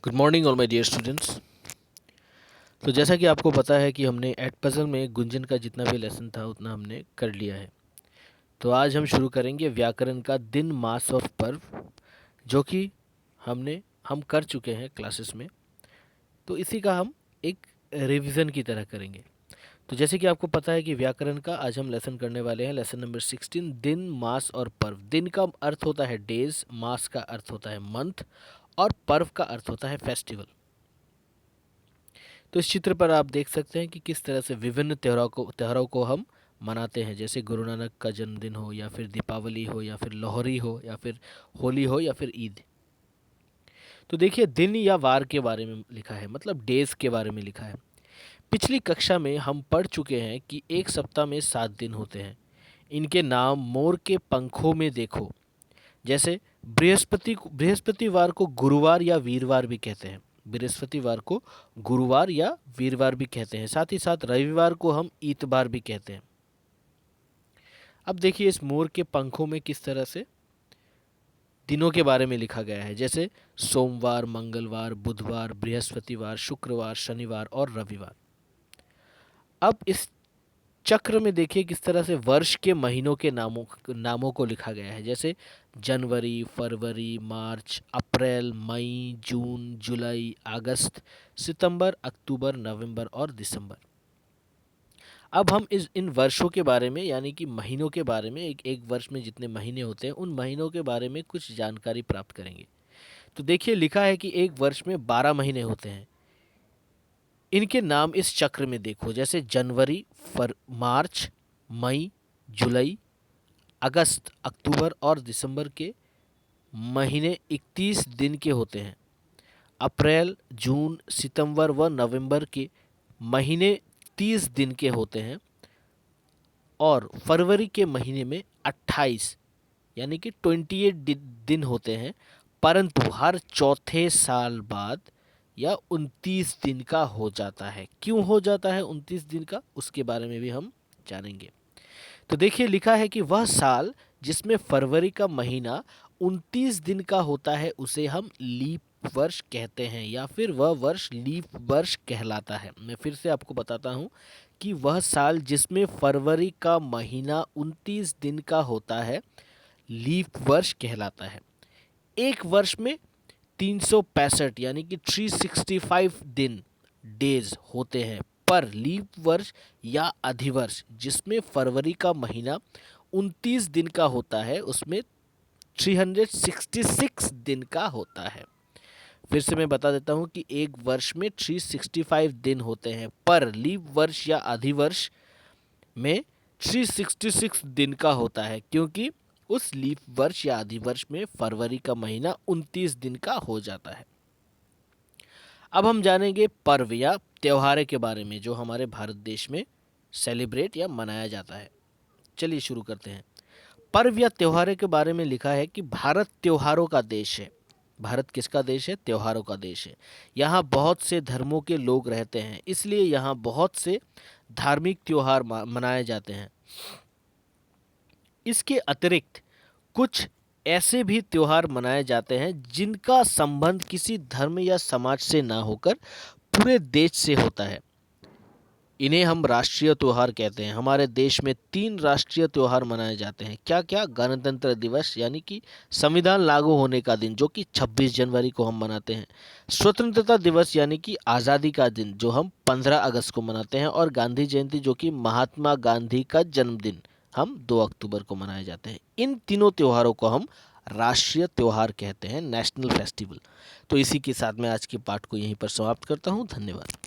Good morning all my dear students. तो जैसा कि आपको पता है कि हमने एट पजल में गुंजन का जितना भी लेसन था उतना हमने कर लिया है। तो आज हम शुरू करेंगे व्याकरण का दिन मास और पर्व, जो कि हम कर चुके हैं क्लासेस में। तो इसी का हम एक रिवीजन की तरह करेंगे। तो जैसे कि आपको पता है कि व्याकरण का आज हम लेसन करने वाले हैं, लेसन नंबर 16, दिन मास और पर्व। दिन का अर्थ होता है डेज, मास का अर्थ होता है मंथ और पर्व का अर्थ होता है फेस्टिवल। तो इस चित्र पर आप देख सकते हैं कि किस तरह से विभिन्न त्योहारों को हम मनाते हैं, जैसे गुरु नानक का जन्मदिन हो या फिर दीपावली हो या फिर लोहरी हो या फिर होली हो या फिर ईद। तो देखिए, दिन या वार के बारे में लिखा है, मतलब डेज के बारे में लिखा है। पिछली कक्षा में हम पढ़ चुके हैं कि एक सप्ताह में 7 दिन होते हैं। इनके नाम मोर के पंखों में देखो। जैसे बृहस्पतिवार को गुरुवार या वीरवार भी कहते हैं। बृहस्पतिवार को गुरुवार या वीरवार भी कहते हैं। साथ ही साथ रविवार को हम इतवार भी कहते हैं। अब देखिए, इस मोर के पंखों में किस तरह से दिनों के बारे में लिखा गया है, जैसे सोमवार, मंगलवार, बुधवार, बृहस्पतिवार, शुक्रवार, शनिवार और रविवार। अब इस चक्र में देखिए किस तरह से वर्ष के महीनों के नामों को लिखा गया है, जैसे जनवरी, फरवरी, मार्च, अप्रैल, मई, जून, जुलाई, अगस्त, सितंबर, अक्टूबर, नवंबर और दिसंबर। अब हम इन वर्षों के बारे में, यानी कि महीनों के बारे में, एक वर्ष में जितने महीने होते हैं उन महीनों के बारे में कुछ जानकारी प्राप्त करेंगे। तो देखिए, लिखा है कि एक वर्ष में 12 महीने होते हैं। इनके नाम इस चक्र में देखो, जैसे जनवरी, मार्च, मई, जुलाई, अगस्त, अक्टूबर और दिसंबर के महीने 31 दिन के होते हैं। अप्रैल, जून, सितंबर व नवंबर के महीने 30 दिन के होते हैं और फरवरी के महीने में 28 यानी कि 28 दिन होते हैं, परंतु हर चौथे साल बाद या 29 दिन का हो जाता है। क्यों हो जाता है 29 दिन का, उसके बारे में भी हम जानेंगे। तो देखिए, लिखा है कि वह साल जिसमें फरवरी का महीना 29 दिन का होता है उसे हम लीप वर्ष कहते हैं, या फिर वह वर्ष लीप वर्ष कहलाता है। मैं फिर से आपको बताता हूँ कि वह साल जिसमें फरवरी का महीना 29 दिन का होता है लीप वर्ष कहलाता है। एक वर्ष में 365 यानी कि 365 दिन, डेज होते हैं, पर लीप वर्ष या अधिवर्ष जिसमें फरवरी का महीना 29 दिन का होता है उसमें 366 दिन का होता है। फिर से मैं बता देता हूं कि एक वर्ष में 365 दिन होते हैं, पर लीप वर्ष या अधिवर्ष में 366 दिन का होता है, क्योंकि उस लीप वर्ष या अधिवर्ष में फरवरी का महीना 29 दिन का हो जाता है। अब हम जानेंगे पर्व या त्योहार के बारे में, जो हमारे भारत देश में सेलिब्रेट या मनाया जाता है। चलिए शुरू करते हैं। पर्व या त्योहार के बारे में लिखा है कि भारत त्योहारों का देश है। भारत किसका देश है? त्योहारों का देश है। यहाँ बहुत से धर्मों के लोग रहते हैं, इसलिए यहाँ बहुत से धार्मिक त्योहार मनाए जाते हैं। इसके अतिरिक्त कुछ ऐसे भी त्योहार मनाए जाते हैं जिनका संबंध किसी धर्म या समाज से ना होकर पूरे देश से होता है। इन्हें हम राष्ट्रीय त्योहार कहते हैं। हमारे देश में 3 राष्ट्रीय त्योहार मनाए जाते हैं। क्या क्या? गणतंत्र दिवस यानी कि संविधान लागू होने का दिन, जो कि 26 जनवरी को हम मनाते हैं। स्वतंत्रता दिवस यानी कि आज़ादी का दिन, जो हम 15 अगस्त को मनाते हैं। और गांधी जयंती, जो कि महात्मा गांधी का जन्मदिन, हम 2 अक्टूबर को मनाए जाते हैं। इन तीनों त्योहारों को हम राष्ट्रीय त्योहार कहते हैं, नेशनल फेस्टिवल। तो इसी के साथ मैं आज के पाठ को यहीं पर समाप्त करता हूँ। धन्यवाद।